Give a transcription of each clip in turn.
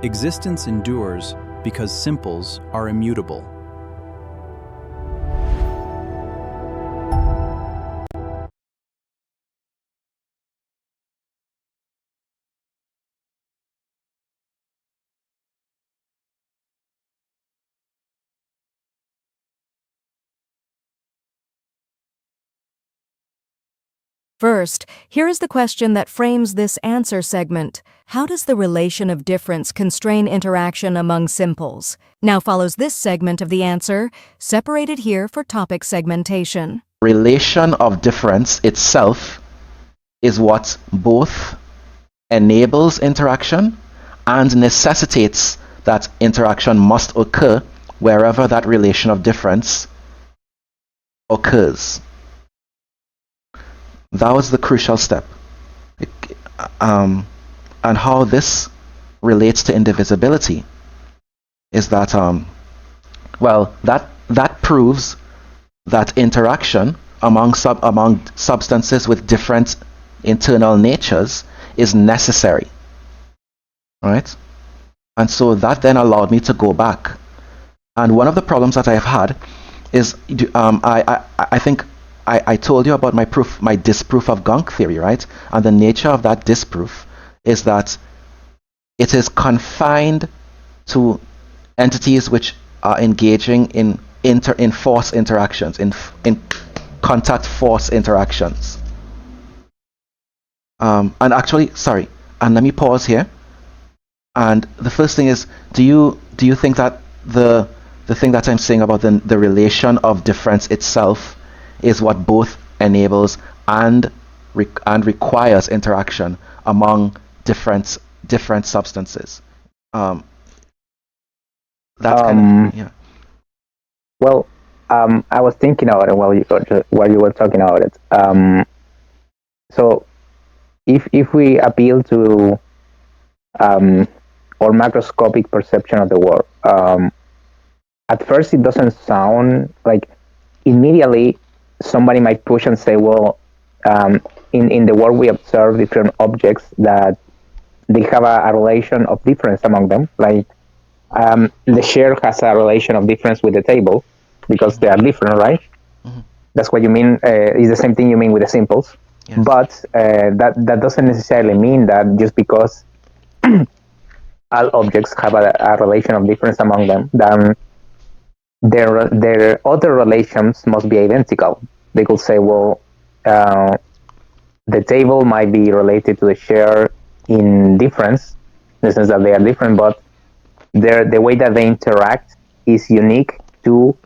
Existence endures because simples are immutable. First, here is the question that frames this answer segment. How does the relation of difference constrain interaction among simples? Now follows this segment of the answer, separated here for topic segmentation. Relation of difference itself is what both enables interaction and necessitates that interaction must occur wherever that relation of difference occurs. That was the crucial step. And how this relates to indivisibility is that, that proves that interaction among substances with different internal natures is necessary. Right? And so that then allowed me to go back. And one of the problems that I've had is, I think I told you about my disproof of gunk theory, right? And the nature of that disproof is that it is confined to entities which are engaging in force interactions, in contact force interactions. And actually, sorry, and let me pause here. And the first thing is, do you think that the thing that I'm saying about the relation of difference itself is what both enables and requires interaction among different substances? That's kind of, yeah. Well, I was thinking about it while you were talking about it. So, if we appeal to our macroscopic perception of the world, at first it doesn't sound like immediately. Somebody might push and say, well, in the world we observe different objects that they have a relation of difference among them. Like the chair has a relation of difference with the table because they are different, right? Mm-hmm. That's what you mean. It's the same thing you mean with the simples. Yes. But that doesn't necessarily mean that just because all objects have a relation of difference among them, then their other relations must be identical. They could say, well, the table might be related to the chair in difference, in the sense that they are different, but the way that they interact is unique to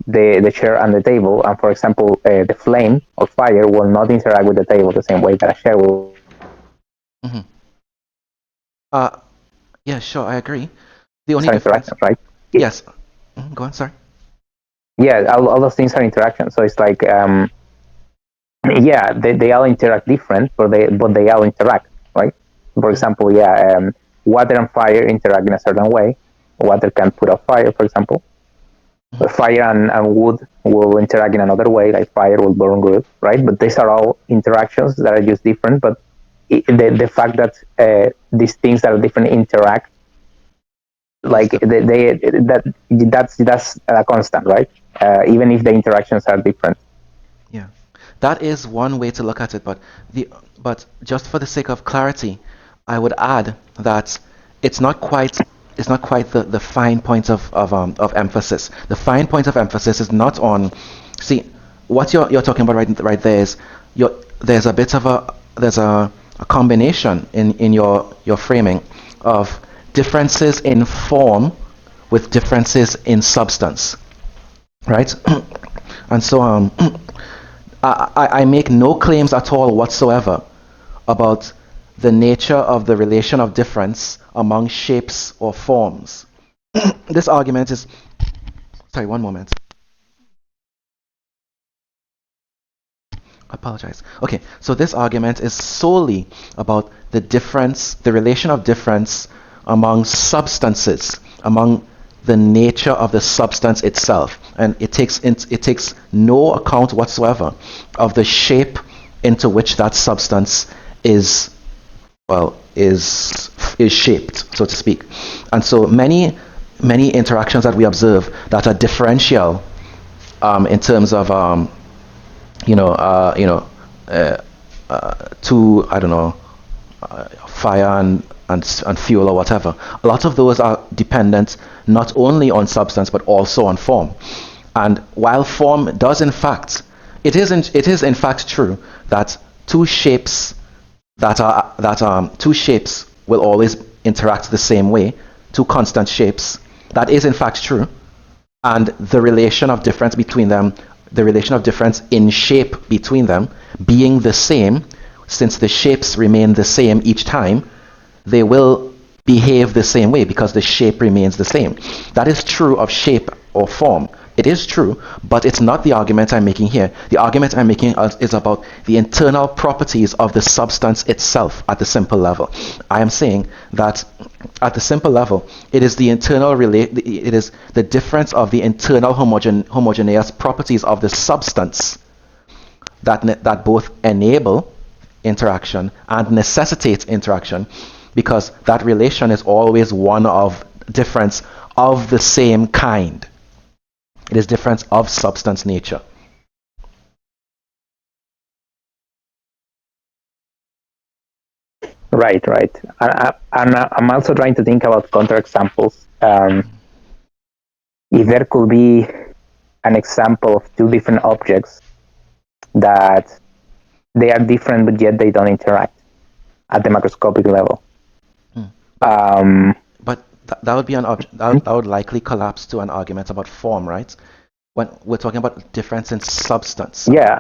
the chair and the table. And for example, the flame or fire will not interact with the table the same way that a chair will. Mm-hmm. Yeah, sure, I agree. The only difference, right? Yes. Go on, sorry. Yeah, all those things are interactions. So it's like, yeah, they all interact different, but they all interact, right? For example, water and fire interact in a certain way. Water can put out fire, for example. But fire and wood will interact in another way, like fire will burn wood, right? But these are all interactions that are just different. But the fact that these things that are different interact, like that's a constant, right? Even if the interactions are different. Yeah, that is one way to look at it. But just for the sake of clarity, I would add that it's not quite the fine point of emphasis. The fine point of emphasis is not on. See, what you're talking about right there is there's a bit of a combination in your framing of differences in form with differences in substance, right? And so I make no claims at all whatsoever about the nature of the relation of difference among shapes or forms. This argument is, sorry, one moment. Apologize. Okay, so this argument is solely about the relation of difference among substances, among the nature of the substance itself, and it takes no account whatsoever of the shape into which that substance is shaped. so to speak. And so many interactions that we observe that are differential in terms of to, I don't know, fire and fuel or whatever. A lot of those are dependent not only on substance but also on form. And while form does in fact, it is in fact true that two shapes will always interact the same way, two constant shapes. That is in fact true. And the relation of difference between them, the relation of difference in shape between them being the same, since the shapes remain the same each time, they will behave the same way because the shape remains the same. That is true of shape or form. It is true, but it's not the argument I'm making here. The argument I'm making is about the internal properties of the substance itself at the simple level. I am saying that at the simple level, it is the it is the difference of the internal homogeneous properties of the substance that both enable interaction and necessitate interaction, because that relation is always one of difference of the same kind. It is difference of substance nature. Right. And I'm also trying to think about counterexamples. If there could be an example of two different objects that they are different but yet they don't interact at the macroscopic level. But that would be that would likely collapse to an argument about form, right? When we're talking about difference in substance. Yeah.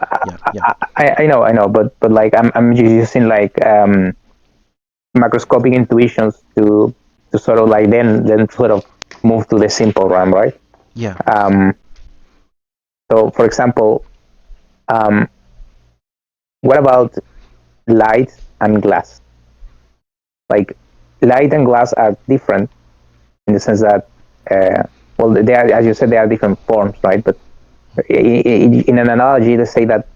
I know, but like I'm using like macroscopic intuitions to sort of like then sort of move to the simple realm, right? Yeah. So for example, what about light and glass? Like light and glass are different in the sense that well, they are, as you said, they are different forms, right? But in an analogy, let's say that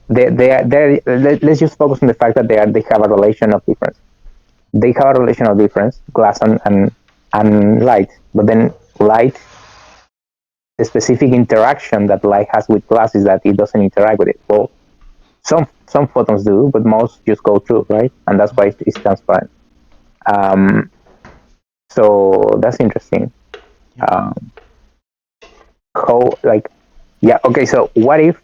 let's just focus on the fact that they have a relation of difference. They have a relation of difference, glass and light. But then light, the specific interaction that light has with glass is that it doesn't interact with it. Well, some photons do, but most just go through, right? And that's why it's transparent. So that's interesting. How, like, yeah, okay, so what if